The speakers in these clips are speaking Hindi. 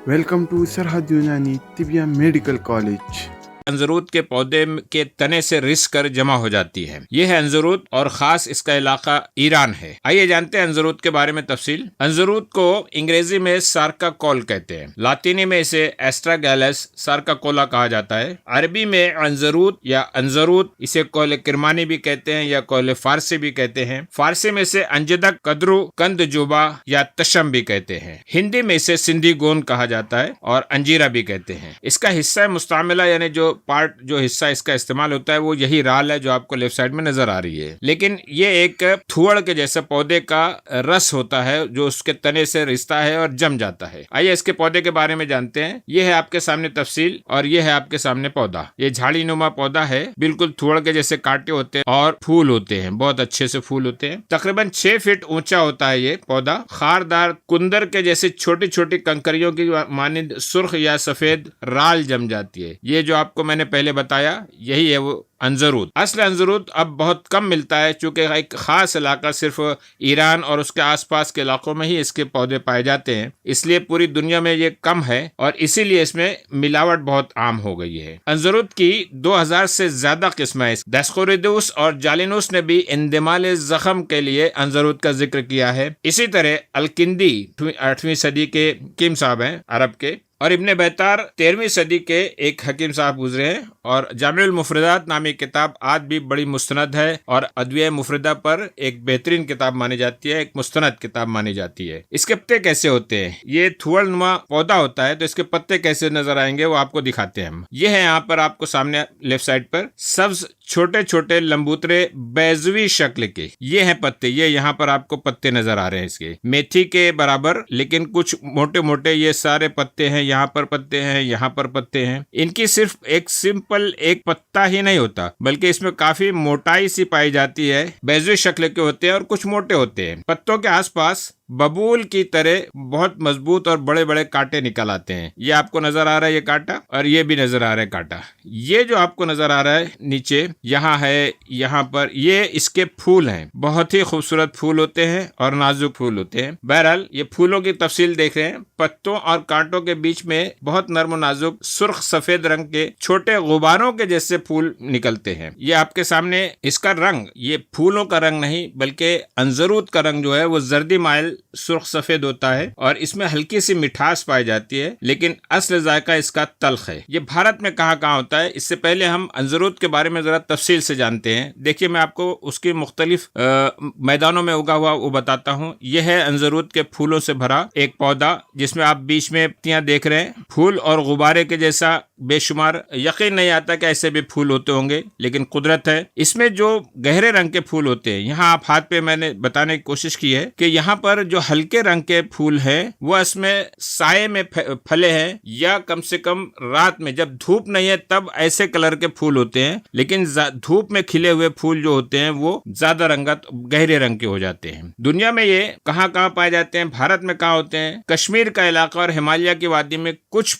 Welcome to Sarhad Unani Tibia Medical College. अंजरूद के पौधे के तने से रिस कर जमा हो जाती है। यह है अंजरूद और खास इसका इलाका ईरान है। आइए जानते हैं अंजरूद के बारे में तफसील। अंजरूद को अंग्रेजी में सार्का कोल कहते हैं। लातीनी में इसे एस्ट्रागैलस सार्काकोला कहा जाता है। अरबी में अंजरूद या अंजरूद, इसे कोले किरमानी भी कहते हैं या कोले फारसी भी कहते हैं। फारसी में इसे अंजदक, कदरू, कंदजुबा या तशम भी कहते हैं। हिंदी में इसे सिंधी गोंद कहा जाता है और अंजीरा भी कहते हैं। इसका हिस्सा मुस्तामिला यानी जो हिस्सा इसका इस्तेमाल होता है वो यही राल है जो आपको लेफ्ट साइड में नजर आ रही है। लेकिन ये एक थुअड़ के जैसे पौधे का रस होता है जो उसके तने से रिश्ता है और जम जाता है। आइए इसके पौधे के बारे में जानते हैं। ये है आपके सामने तफसील और ये है आपके सामने पौधा। ये झाड़ी नुमा पौधा है, बिल्कुल थुअड़ के जैसे कांटे होते हैं और फूल होते हैं, बहुत अच्छे से फूल होते हैं। तकरीबन 6 फीट ऊंचा होता है ये पौधा। खारदार कुंदर के जैसे छोटी छोटी कंकरियों की मानिंद सुर्ख या सफेद राल जम जाती है। ये जो आपको मैंने पहले बताया यही है वो अंजरूद। असल अंजरूद अब बहुत कम मिलता है क्योंकि एक खास इलाका सिर्फ ईरान और उसके आसपास के इलाकों में ही इसके पौधे पाए जाते हैं, इसलिए पूरी दुनिया में ये कम है और इसीलिए इसमें मिलावट बहुत आम हो गई है। अंजरूद की 2000 से ज्यादा किस्में। दस्खोरिदूस और जालिनूस ने भी इंदिमाल जख्म के लिए अंजरूद का जिक्र किया है। इसी तरह अलकिंदी 8वीं सदी के किम साहब हैं अरब के, और इब्ने बैतार 13वीं सदी के एक हकीम साहब गुजरे हैं। और जामिउल मुफरदात नामी किताब आज भी बड़ी मुस्तनद है और अद्विया मुफरदा पर एक बेहतरीन किताब मानी जाती है, एक मुस्तनद किताब मानी जाती है। इसके पत्ते कैसे होते हैं? ये थुअड़ नुमा पौधा होता है तो इसके पत्ते कैसे नजर आएंगे वो आपको दिखाते हैं हम। ये है यहाँ पर आपको सामने लेफ्ट साइड पर सब्ज छोटे छोटे लंबूतरे बैजवी शक्ल के ये हैं पत्ते। ये यहाँ पर आपको पत्ते नजर आ रहे हैं इसके मेथी के बराबर, लेकिन कुछ मोटे मोटे ये सारे पत्ते हैं। यहाँ पर पत्ते हैं, यहाँ पर पत्ते हैं। इनकी सिर्फ एक सिंपल एक पत्ता ही नहीं होता बल्कि इसमें काफी मोटाई सी पाई जाती है। बैजवी शक्ल के होते हैं और कुछ मोटे होते हैं। पत्तों के आसपास बबूल की तरह बहुत मजबूत और बड़े बड़े कांटे निकल आते हैं। ये आपको नजर आ रहा है ये कांटा, और ये भी नजर आ रहा है कांटा। ये जो आपको नजर आ रहा है नीचे यहाँ है, यहाँ पर ये इसके फूल हैं। बहुत ही खूबसूरत फूल होते हैं और नाजुक फूल होते हैं। बहरहाल ये फूलों की तफसील देख रहे हैं। पत्तों और कांटों के बीच में बहुत नर्म नाजुक सुर्ख सफेद रंग के छोटे गुबारों के जैसे फूल निकलते हैं। ये आपके सामने इसका रंग, ये फूलों का रंग नहीं बल्कि अंजरूद का रंग जो है वो जर्दी माइल सुर्ख सफेद होता है और इसमें हल्की सी मिठास पाई जाती है, लेकिन असल जायका इसका तल्ख है। ये भारत में कहाँ कहाँ होता है, इससे पहले हम अंजरूद के बारे में जरा तफसील से जानते हैं। देखिए मैं आपको उसकी मुख्तलिफ मैदानों में उगा हुआ वो बताता हूँ। यह है अंजरूद के फूलों से भरा एक पौधा जिसमें आप बीच में पत्तियां देख रहे हैं। फूल और गुब्बारे के जैसा बेशुमार, यकीन नहीं आता कि ऐसे भी फूल होते होंगे, लेकिन कुदरत है। इसमें जो गहरे रंग के फूल होते हैं, यहाँ आप हाथ पे मैंने बताने की कोशिश की है कि यहाँ पर जो हल्के रंग के फूल हैं वो इसमें साये में फले हैं, या कम से कम रात में जब धूप नहीं है तब ऐसे कलर के फूल होते हैं। लेकिन धूप में खिले हुए फूल जो होते हैं वो ज्यादा रंगत गहरे रंग के हो जाते हैं। दुनिया में ये कहाँ कहाँ पाए जाते हैं? भारत में कहाँ होते हैं? कश्मीर का इलाका और हिमालय की वादी में कुछ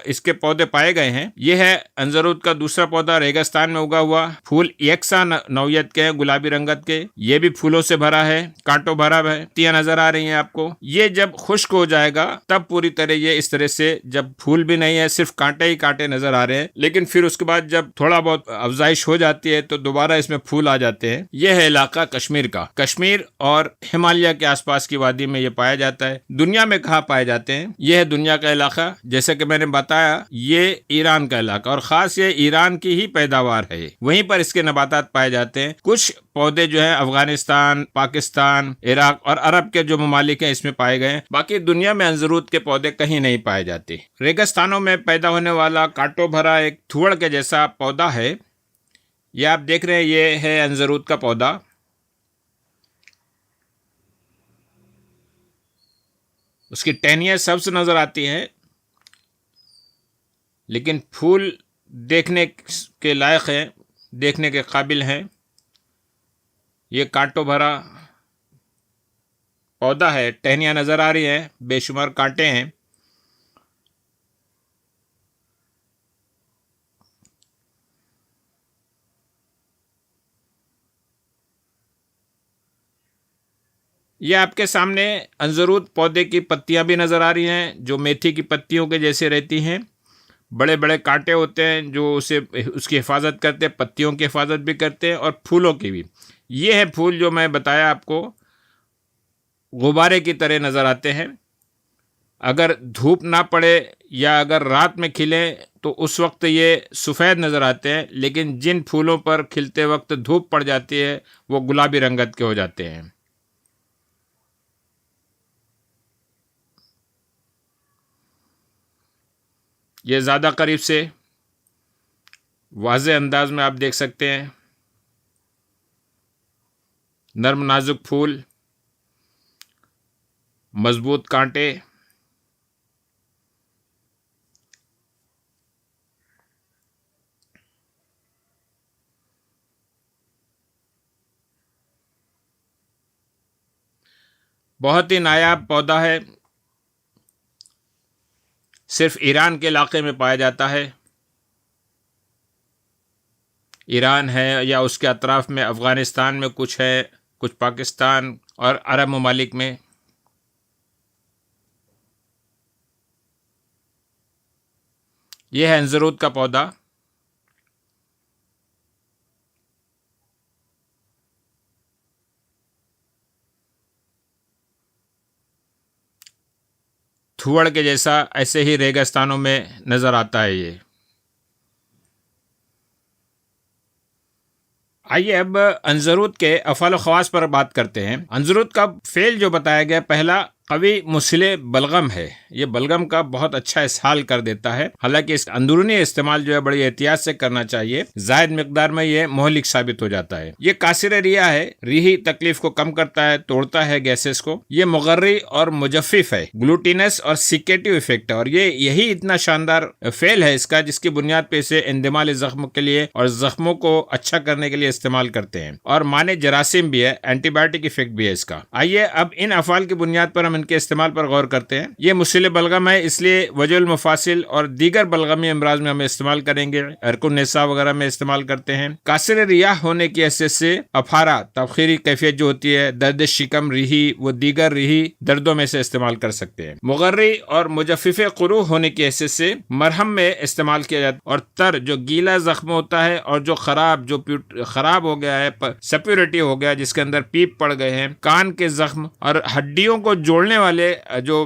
इसके पौधे पाए गए हैं। यह है अंजरूद का दूसरा पौधा, रेगिस्तान में उगा हुआ। फूल यकसा नौयत के हैं, गुलाबी रंगत के। ये भी फूलों से भरा है, कांटों भरा है। पत्तियां नजर आ रही हैं आपको। ये जब खुश्क हो जाएगा तब पूरी तरह ये इस तरह से, जब फूल भी नहीं है सिर्फ कांटे ही कांटे नजर आ रहे हैं, लेकिन फिर उसके बाद जब थोड़ा बहुत अफजाइश हो जाती है तो दोबारा इसमें फूल आ जाते हैं। यह है इलाका कश्मीर का। कश्मीर और हिमालय के आसपास की वादी में ये पाया जाता है। दुनिया में कहाँ पाए जाते हैं? यह है दुनिया का इलाका, जैसे कि मैंने बताया ये ईरान का इलाका, और खास ये ईरान की ही पैदावार है। वहीं पर इसके नबातात पाए जाते हैं। कुछ पौधे जो है अफगानिस्तान, पाकिस्तान, इराक और अरब के जो ममालिक हैं इसमें पाए गए। बाकी दुनिया में अंजरूद के पौधे कहीं नहीं पाए जाते। रेगिस्तानों में पैदा होने वाला कांटों भरा एक थुअड़ के जैसा पौधा है। ये आप देख रहे हैं, ये है अंजरूद का पौधा। उसकी टहनियाँ सब्ज नजर आती हैं, लेकिन फूल देखने के लायक हैं, देखने के काबिल हैं। ये कांटों भरा पौधा है, टहनियाँ नजर आ रही हैं, बेशुमार कांटे हैं। ये आपके सामने अंजरूद पौधे की पत्तियां भी नज़र आ रही हैं, जो मेथी की पत्तियों के जैसे रहती हैं। बड़े बड़े कांटे होते हैं जो उसकी हिफाजत करते हैं, पत्तियों की हिफाजत भी करते हैं और फूलों की भी। ये है फूल जो मैं बताया आपको, गुब्बारे की तरह नज़र आते हैं। अगर धूप ना पड़े या अगर रात में खिले तो उस वक्त ये सफ़ेद नज़र आते हैं, लेकिन जिन फूलों पर खिलते वक्त धूप पड़ जाती है वो गुलाबी रंगत के हो जाते हैं। ये ज़्यादा करीब से वाज़े अंदाज में आप देख सकते हैं। नर्म नाजुक फूल, मजबूत कांटे, बहुत ही नायाब पौधा है। सिर्फ ईरान के इलाके में पाया जाता है। ईरान है या उसके अतराफ़ में, अफ़गानिस्तान में कुछ है, कुछ पाकिस्तान और अरब ममालिक में। यह है अंजरूद का पौधा। थुअड़ के जैसा ऐसे ही रेगिस्तानों में नज़र आता है ये। आइए अब अंजरूद के अफ़ाल व ख़वास पर बात करते हैं। अंजरूद का फ़ेल जो बताया गया, पहला कवी मुसिले बलगम है। ये बलगम का बहुत अच्छा इसहाल कर देता है। हालांकि इस अंदरूनी इस्तेमाल जो है बड़ी एहतियात से करना चाहिए, जायद मिकदार में ये मोहलिक साबित हो जाता है। ये कासिर रिया है, रिही तकलीफ को कम करता है, तोड़ता है गैसेस को। ये मुगर्री और मुजफ्फिफ है, ग्लूटिनस और सिकेटिव इफेक्ट है। और ये यही इतना शानदार फेल है इसका, जिसकी बुनियाद पे इसे इंदिमाल जख्म के लिए और जख्मों को अच्छा करने के लिए इस्तेमाल करते हैं। और माने जरासीम भी है, एंटीबायोटिक इफेक्ट भी है इसका। आइए अब इन अफाल की बुनियाद पर हम इनके इस्तेमाल पर गौर करते हैं। ये मुसिल बलगम है, इसलिए वजुल मुफासिल और दीगर बलगमी अमराज में हम इस्तेमाल करेंगे। अरकुन निसा वगैरह में इस्तेमाल करते हैं। कासिर रियाह होने की हैसियत से अफारा तबखीरी कैफियत जो होती है, दर्द शिकम, रिही व दीगर रिही दर्दों में से इस्तेमाल कर सकते हैं। मुगर्री और मुजफ्फिफ कुरू होने की हैसियत से मरहम में इस्तेमाल किया जाता है। और तर जो गीला जख्म होता है और जो खराब हो गया है, सप्योरिटी हो गया, जिसके अंदर पीप पड़ गए हैं, कान के जख्म और हड्डियों को जोड़ने वाले जो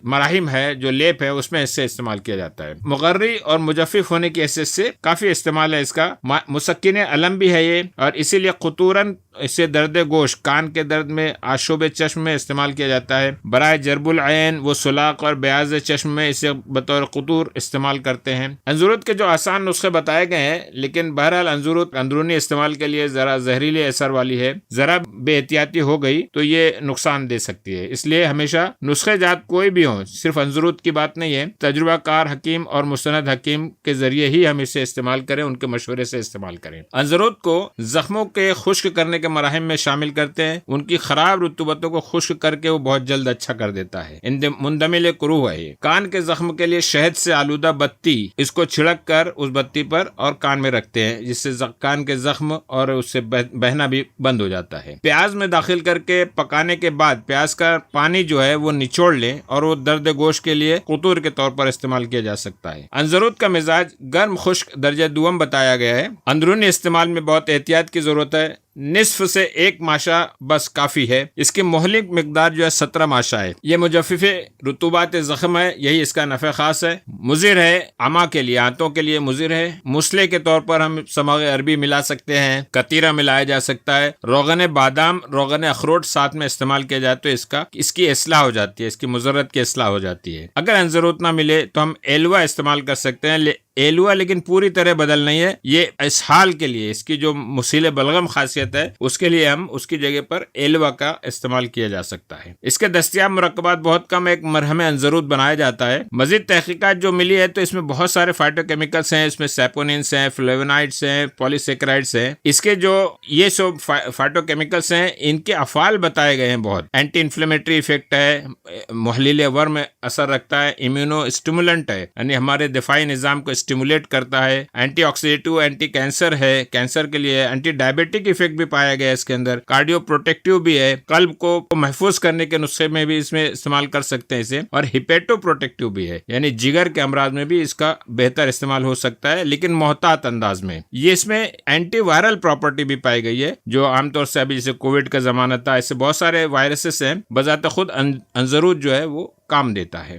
मराहिम है, जो लेप है, उसमें इससे इस्तेमाल किया जाता है। मुगर्री और मुजफ्फिफ होने की हैसियत से काफी इस्तेमाल है इसका। मुसक्किन अलम भी है ये, और इसीलिए कुतूरन इसे दर्द गोश, कान के दर्द में, आशोब चश्म में इस्तेमाल किया जाता है। बराए जरबुल ऐन वो सुलाक और बयाज चश्म में इसे बतौर कुतूर इस्तेमाल करते हैं। अंजरूद के जो आसान नुस्खे बताए गए हैं, लेकिन बहरहाल अंजरूद अंदरूनी इस्तेमाल के लिए जरा जहरीले असर वाली है। जरा बेहतियाती हो गई तो ये नुकसान दे सकती है। इसलिए हमेशा नुस्खे जात कोई भी हो, सिर्फ अंजरूद की बात नहीं है, तजुर्बाकार हकीम और मुस्तनद हकीम के जरिए ही हम इसे इस्तेमाल करें, उनके मशवरे से इस्तेमाल करें। अंजरूद को जख्मों के खुश्क करने के मराहिम में शामिल करते हैं। उनकी खराब रुतूबतों को खुश्क करके वो बहुत जल्द अच्छा कर देता है। मुंदमिल कुरू है ये। कान के जख्म के लिए शहद से आलूदा बत्ती, इसको छिड़क कर उस बत्ती पर और कान में रखते हैं, जिससे कान के जख्म और उससे बहना भी बंद हो जाता है। प्याज में दाखिल करके पकाने के बाद प्याज का पानी जो है वो निचोड़ लें और वो दर्द गोश के लिए कुतूर के तौर पर इस्तेमाल किया जा सकता है। अंजरूद का मिजाज गर्म खुश्क दर्जा दुम बताया गया है। अंदरूनी इस्तेमाल में बहुत एहतियात की जरूरत है। निस्फ से 1 माशा बस काफी है। इसकी मोहलिक मिकदार जो है 17 माशा है। ये मुजफ्फिफ रुतूबात जख्म है, यही इसका नफ़े खास है। मुजिर है आमा के लिए, आंतों के लिए मुजिर है। मुसले के तौर पर हम समाग अरबी मिला सकते हैं, कतीरा मिलाया जा सकता है। रोगन बादाम, रोगन अखरोट साथ में इस्तेमाल किया जाए तो इसकी इसलाह हो जाती है, इसकी मुजरत की इसलाह हो जाती है। अगर अंजरूद ना मिले तो हम एलवा इस्तेमाल कर सकते हैं। एलुआ लेकिन पूरी तरह बदल नहीं है, ये इसहाल के लिए, इसकी जो मुसीले बलगम खासियत है उसके लिए हम उसकी जगह पर एलुआ का इस्तेमाल किया जा सकता है। इसके दस्तियाब मुरक्कबात बहुत कम, एक मरहम अंजरूद बनाया जाता है। मजीद तहकीकात जो मिली है तो इसमें बहुत सारे फाइटोकेमिकल्स हैं, इसमें सैपोनिन्स हैं, फ्लेवोनाइड्स हैं, पॉलीसेकेराइड्स हैं। इसके जो ये सब फाइटोकेमिकल्स हैं, इनके अफाल बताए गए हैं बहुत। एंटी इन्फ्लेमेटरी इफेक्ट है, मुहलिल वर्म में असर रखता है, इम्यूनो स्टिमुलेंट है, यानी हमारे दिफाई निज़ाम को स्टिमुलेट करता है, एंटीऑक्सीडेटिव, एंटी कैंसर है, कैंसर के लिए एंटी डायबिटिक इफेक्ट भी पाया गया है इसके अंदर, कार्डियो प्रोटेक्टिव भी है, कल्ब को महफूज करने के नुस्खे में भी इसमें इस्तेमाल कर सकते हैं इसे, और हिपेटो प्रोटेक्टिव भी है, यानी जिगर के अमराज में भी इसका बेहतर इस्तेमाल हो सकता है, लेकिन मोहतात अंदाज में। ये इसमें एंटीवायरल प्रॉपर्टी भी पाई गई है, जो आमतौर से अभी जैसे कोविड का जमाना था, ऐसे बहुत सारे वायरसेस हैं, बजाते खुद अंजरूद जो है वो काम देता है।